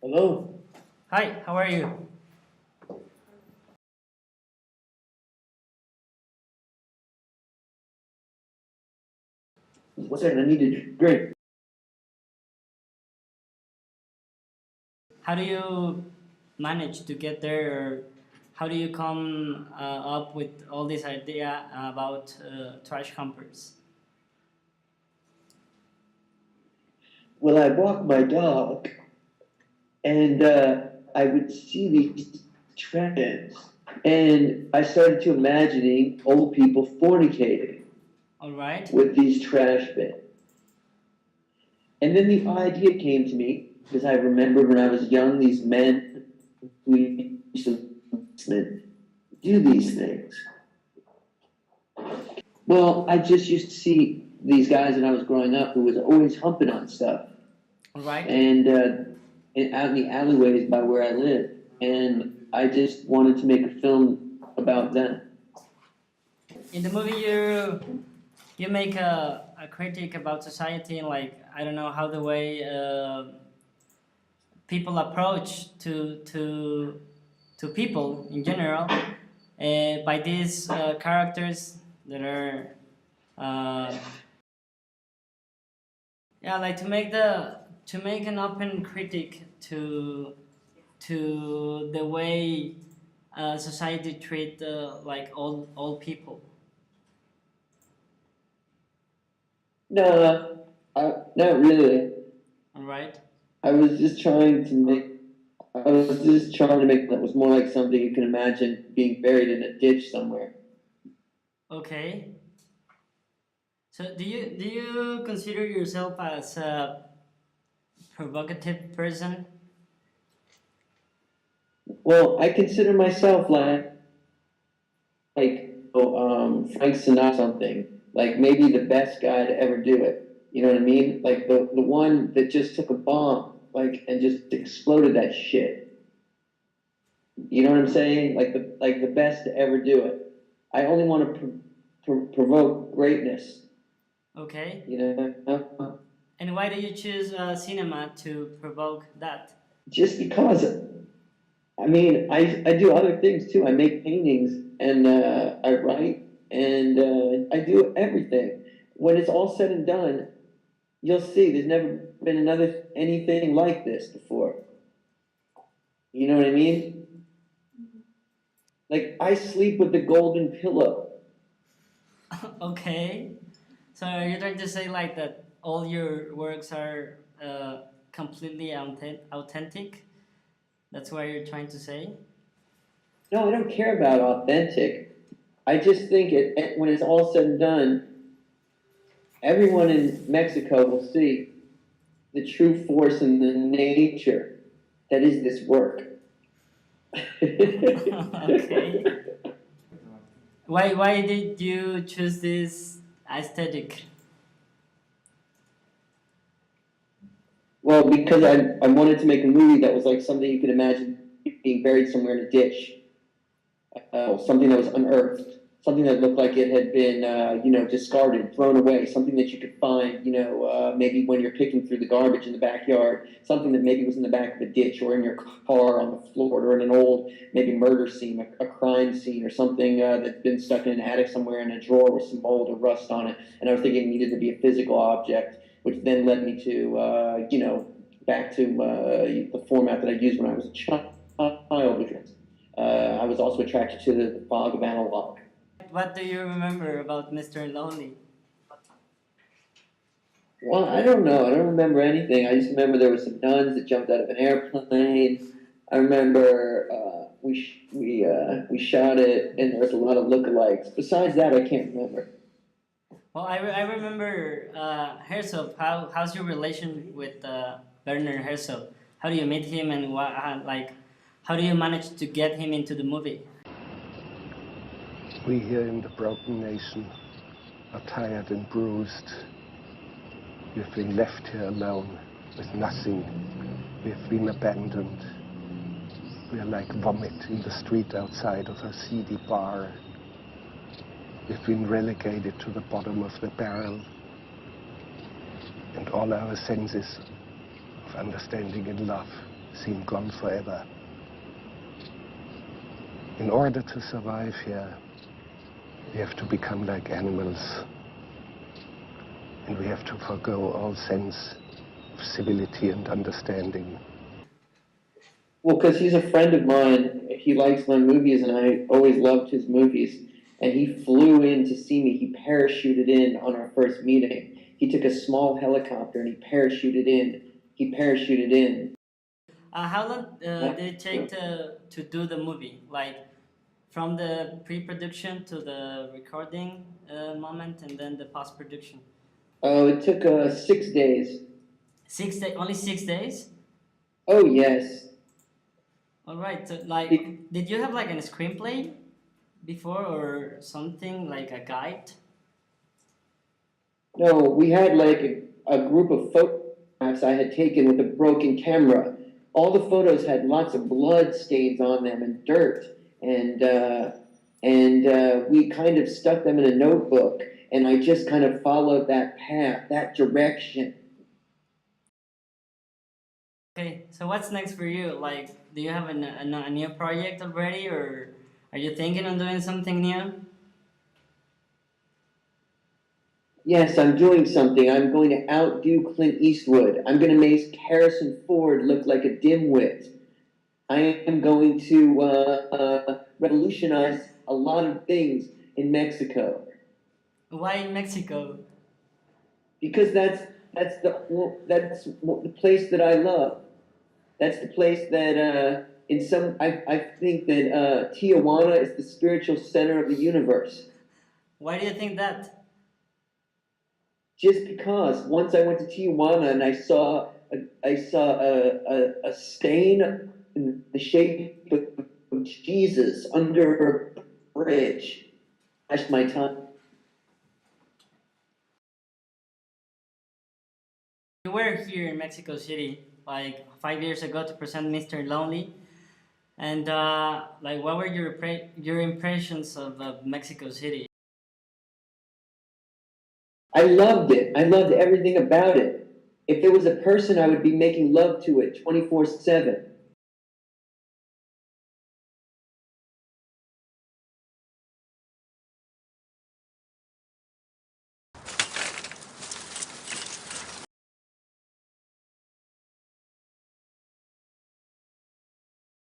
Hello. Hi, how are you? One second, I need to drink. How do you manage to get there, or how do you come up with all this idea about trash humpers? Well, I walk my dog, and I would see these trash cans, and I started to imagining old people fornicating All right. with these trash bins. And then the idea came to me because I remember when I was young, these men who used to do these things. Well, I just used to see these guys when I was growing up who was always humping on stuff. All right. And out in the alleyways by where I live. And I just wanted to make a film about them. In the movie, you make a critique about society and, like, I don't know how the way people approach to people in general by these characters that are uh, yeah, like to make an open critique to the way society treat like old people. No, not really. All right. I was just trying to make. I was just trying to make that was more like something you can imagine being buried in a ditch somewhere. Okay. So do you consider yourself as a provocative person? Well, I consider myself Frank Sinatra something, like maybe the best guy to ever do it. You know what I mean? Like the one that just took a bomb, like and just exploded that shit. You know what I'm saying? Like the best to ever do it. I only want to provoke greatness. Okay. You know, And why do you choose cinema to provoke that? just because. I mean, I do other things too. I make paintings and I write and I do everything. When it's all said and done, you'll see there's never been anything like this before. You know what I mean? Like I sleep with the golden pillow. Okay. So are you trying to say like that all your works are completely authentic? That's what you're trying to say? No, I don't care about authentic. I just think when it's all said and done, everyone in Mexico will see the true force and the nature that is this work. Okay. Why did you choose this aesthetic? Well, because I wanted to make a movie that was like something you could imagine being buried somewhere in a ditch, something that was unearthed, something that looked like it had been, discarded, thrown away, something that you could find, maybe when you're picking through the garbage in the backyard, something that maybe was in the back of a ditch or in your car on the floor or in an old, maybe murder scene, a crime scene or something that's been stuck in an attic somewhere in a drawer with some mold or rust on it. And I was thinking it needed to be a physical object, which then led me to, back to the format that I used when I was a child, which was I was also attracted to the fog of analog. What do you remember about Mr. Lonely? Well, I don't know. I don't remember anything. I just remember there were some nuns that jumped out of an airplane. I remember we shot it, and there was a lot of lookalikes. Besides that, I can't remember. Well, I remember Herzog. How's your relation with Werner Herzog? How do you meet him, and how do you manage to get him into the movie? We here in the broken nation are tired and bruised. We've been left here alone with nothing. We've been abandoned. We are like vomit in the street outside of a seedy bar. We've been relegated to the bottom of the barrel. And all our senses of understanding and love seem gone forever. In order to survive here, we have to become like animals. And we have to forgo all sense of civility and understanding. Well, because he's a friend of mine. He likes my movies, and I always loved his movies. And he flew in to see me. He parachuted in on our first meeting. He took a small helicopter and he parachuted in. How long did it take to do the movie? Like from the pre-production to the recording moment and then the post-production? Oh, it took 6 days. 6 days? Only 6 days? Oh, yes. All right. So, like, did you have like a screenplay before or something like a guide? No, we had like a group of photographs I had taken with a broken camera. All the photos had lots of blood stains on them and dirt, and we kind of stuck them in a notebook, and I just kind of followed that path, that direction. Okay, so what's next for you? Like, do you have a new project already, or are you thinking on doing something new? Yes, I'm doing something. I'm going to outdo Clint Eastwood. I'm going to make Harrison Ford look like a dimwit. I am going to revolutionize a lot of things in Mexico. Why in Mexico? Because that's the place that I love. That's the place that I think that Tijuana is the spiritual center of the universe. Why do you think that? Just because once I went to Tijuana and I saw a stain in the shape of Jesus under a bridge. Flashed my tongue. You were here in Mexico City like 5 years ago to present Mr. Lonely, and like what were your impressions of Mexico City? I loved it. I loved everything about it. If there was a person, I would be making love to it 24/7.